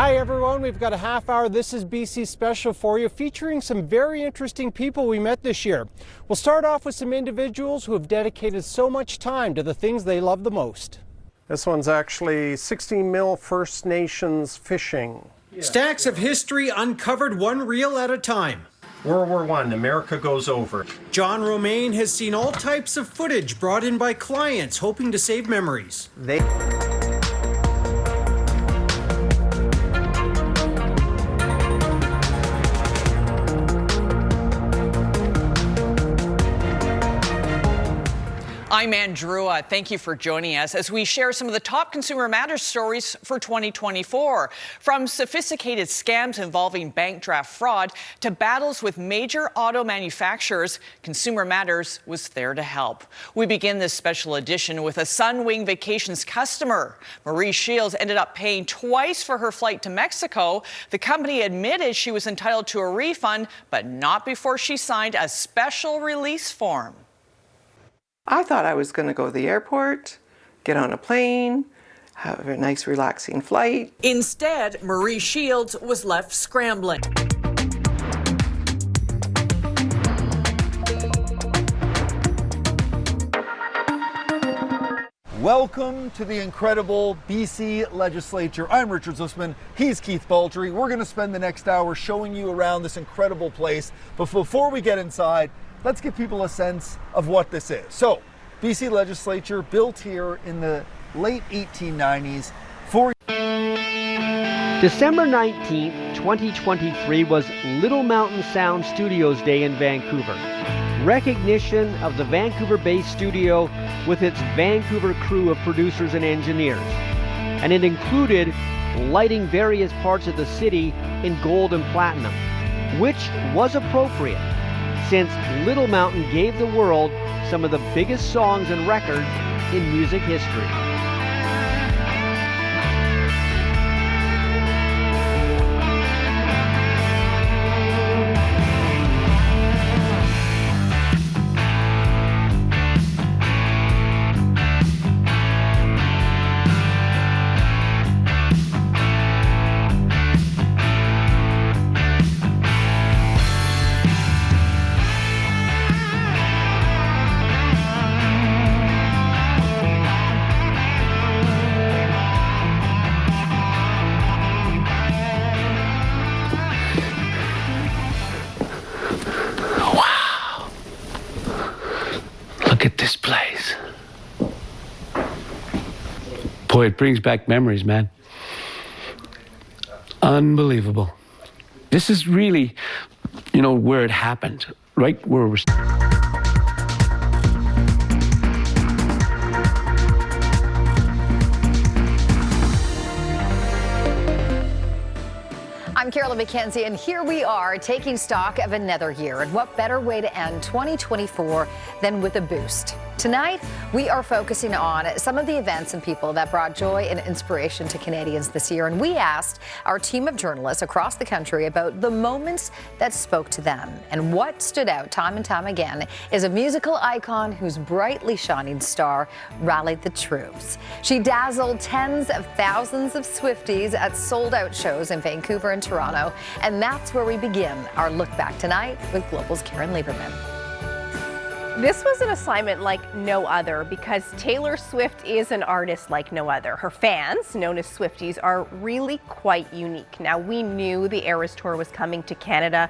Hi everyone, we've got a half hour This is BC special for you featuring some very interesting people we met this year. We'll start off with some individuals who have dedicated so much time to the things they love the most. This one's actually 16 mil First Nations fishing. Stacks of history uncovered one reel at a time. World War I, America goes over. John Romaine has seen all types of footage brought in by clients hoping to save memories. I'm Ann Drewa. Thank you for joining us as we share some of the top Consumer Matters stories for 2024. From sophisticated scams involving bank draft fraud to battles with major auto manufacturers, Consumer Matters was there to help. We begin this special edition with a Sunwing Vacations customer. Marie Shields ended up paying twice for her flight to Mexico. The company admitted she was entitled to a refund, but not before she signed a special release form. I thought I was going to go to the airport, get on a plane, have a nice relaxing flight. Instead, Marie Shields was left scrambling. Welcome to the incredible BC Legislature. I'm Richard Zussman. He's Keith Baldry. We're going to spend the next hour showing you around this incredible place. But before we get inside, let's give people a sense of what this is. So, BC Legislature, built here in the late 1890s. December 19th, 2023 was Little Mountain Sound Studios Day in Vancouver. Recognition of the Vancouver-based studio with its Vancouver crew of producers and engineers. And it included lighting various parts of the city in gold and platinum, which was appropriate, since Little Mountain gave the world some of the biggest songs and records in music history. Boy, it brings back memories, man. Unbelievable. This is really, where it happened, right where we're... I'm Carolyn McKenzie, and here we are taking stock of another year. And what better way to end 2024 than with a boost? Tonight, we are focusing on some of the events and people that brought joy and inspiration to Canadians this year. And we asked our team of journalists across the country about the moments that spoke to them. And what stood out time and time again is a musical icon whose brightly shining star rallied the troops. She dazzled tens of thousands of Swifties at sold-out shows in Vancouver and Toronto. And that's where we begin our look back tonight with Global's Karen Lieberman. This was an assignment like no other because Taylor Swift is an artist like no other. Her fans, known as Swifties, are really quite unique. Now, we knew the Eras Tour was coming to Canada.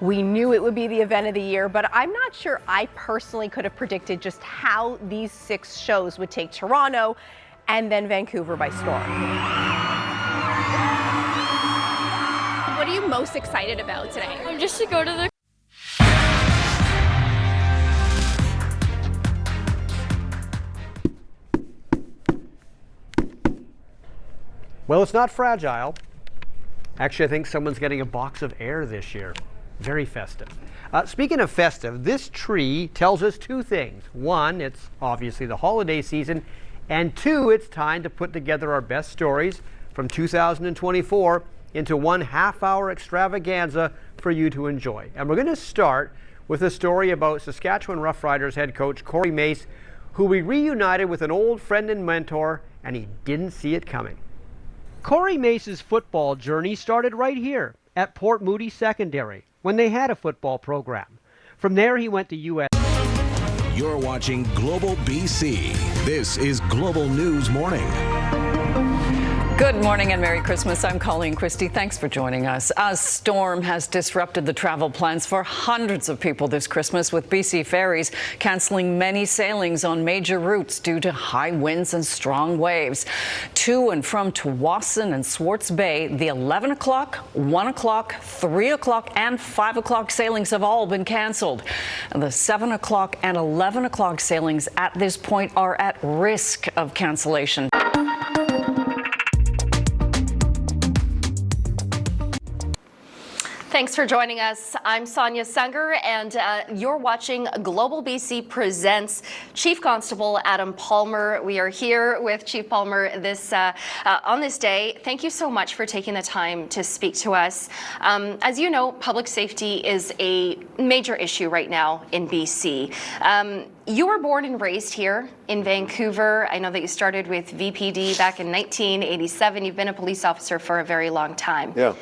We knew it would be the event of the year, but I'm not sure I personally could have predicted just how these 6 shows would take Toronto and then Vancouver by storm. What are you most excited about today? Just to go to the Well, it's not fragile. Actually, I think someone's getting a box of air this year. Very festive. Speaking of festive, this tree tells us 2 things. 1, it's obviously the holiday season. And 2, it's time to put together our best stories from 2024 into one half-hour extravaganza for you to enjoy. And we're going to start with a story about Saskatchewan Roughriders head coach Corey Mace, who we reunited with an old friend and mentor, and he didn't see it coming. Corey Mace's football journey started right here at Port Moody Secondary when they had a football program. From there, he went to U.S. You're watching Global BC. This is Global News Morning. Good morning and Merry Christmas. I'm Colleen Christie. Thanks for joining us. A storm has disrupted the travel plans for hundreds of people this Christmas, with BC Ferries canceling many sailings on major routes due to high winds and strong waves. To and from Tsawwassen and Swartz Bay, the 11 o'clock, 1 o'clock, 3 o'clock and 5 o'clock sailings have all been canceled. The 7 o'clock and 11 o'clock sailings at this point are at risk of cancellation. Thanks for joining us. I'm Sonia Sunger, and you're watching Global BC Presents. Chief Constable Adam Palmer. We are here with Chief Palmer on this day. Thank you so much for taking the time to speak to us. As you know, public safety is a major issue right now in BC. You were born and raised here in Vancouver. I know that you started with VPD back in 1987. You've been a police officer for a very long time. Yeah.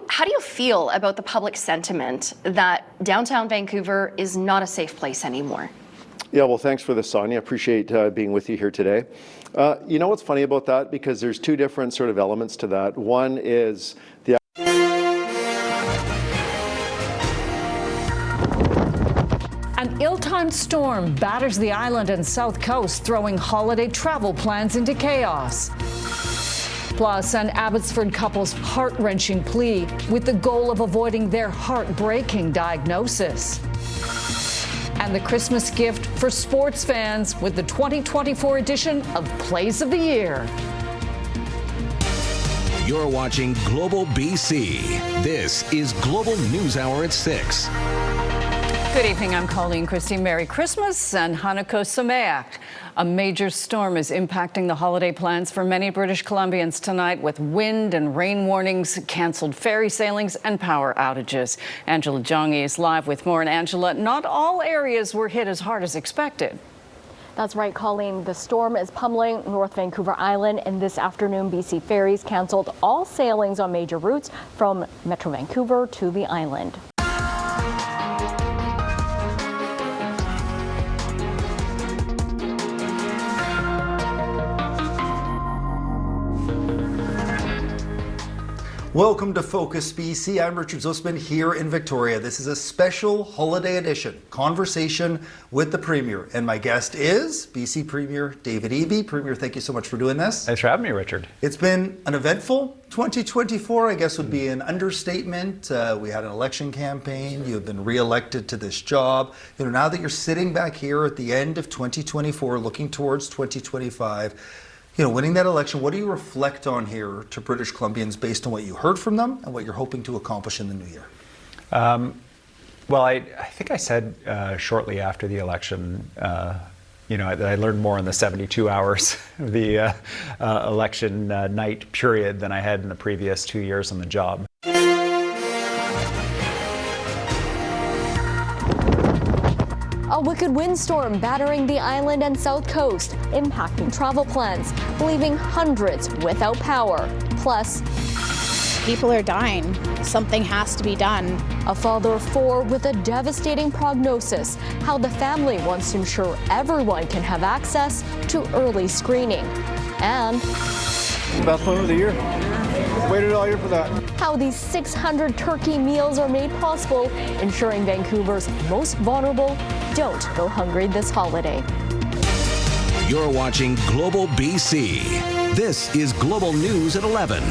How do you feel about the public sentiment that downtown Vancouver is not a safe place anymore? Yeah, well, thanks for this, Sonia. I appreciate being with you here today. You know what's funny about that? Because there's two different sort of elements to that. One is the An ill-timed storm batters the island and south coast, throwing holiday travel plans into chaos. Plus, an Abbotsford couple's heart-wrenching plea with the goal of avoiding their heartbreaking diagnosis. And the Christmas gift for sports fans with the 2024 edition of Plays of the Year. You're watching Global BC. This is Global News Hour at 6. Good evening, I'm Colleen Christie. Merry Christmas and Hanukkah Sameach. A major storm is impacting the holiday plans for many British Columbians tonight, with wind and rain warnings, canceled ferry sailings and power outages. Angela Jongi is live with more. And Angela, not all areas were hit as hard as expected. That's right, Colleen. The storm is pummeling North Vancouver Island, and this afternoon BC Ferries canceled all sailings on major routes from Metro Vancouver to the island. Welcome to Focus BC. I'm Richard Zussman here in Victoria. This is a special holiday edition, conversation with the Premier. And my guest is BC Premier David Eby. Premier, thank you so much for doing this. Thanks for having me, Richard. It's been an eventful 2024, I guess would be an understatement. We had an election campaign. You have been re-elected to this job. You know, now that you're sitting back here at the end of 2024, looking towards 2025, you know, winning that election, what do you reflect on here to British Columbians based on what you heard from them and what you're hoping to accomplish in the new year? Well, I think I said shortly after the election, you know, that I learned more in the 72 hours of the election night period than I had in the previous 2 years on the job. A wicked windstorm battering the island and south coast, impacting travel plans, leaving hundreds without power. Plus, people are dying. Something has to be done. A father of 4 with a devastating prognosis. How the family wants to ensure everyone can have access to early screening. And best one of the year. Waited all year for that. How these 600 turkey meals are made possible, ensuring Vancouver's most vulnerable don't go hungry this holiday. You're watching Global BC. This is Global News at 11.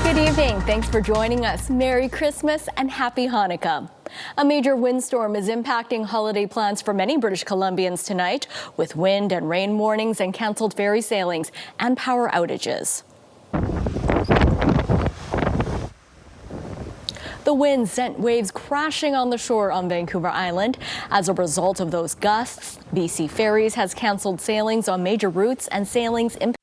Good evening. Thanks for joining us. Merry Christmas and Happy Hanukkah. A major windstorm is impacting holiday plans for many British Columbians tonight, with wind and rain warnings and canceled ferry sailings and power outages. The wind sent waves crashing on the shore on Vancouver Island. As a result of those gusts, BC Ferries has canceled sailings on major routes and sailings in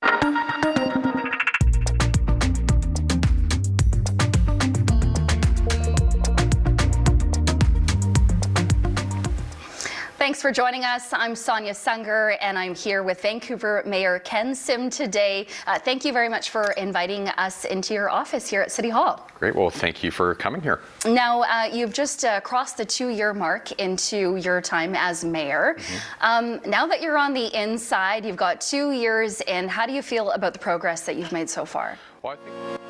Thanks for joining us. I'm Sonia Sunger, and I'm here with Vancouver Mayor Ken Sim today. Thank you very much for inviting us into your office here at City Hall. Great. Well, thank you for coming here. Now, you've just crossed the 2-year mark into your time as mayor. Now that you're on the inside, you've got 2 years in. How do you feel about the progress that you've made so far? Well, I think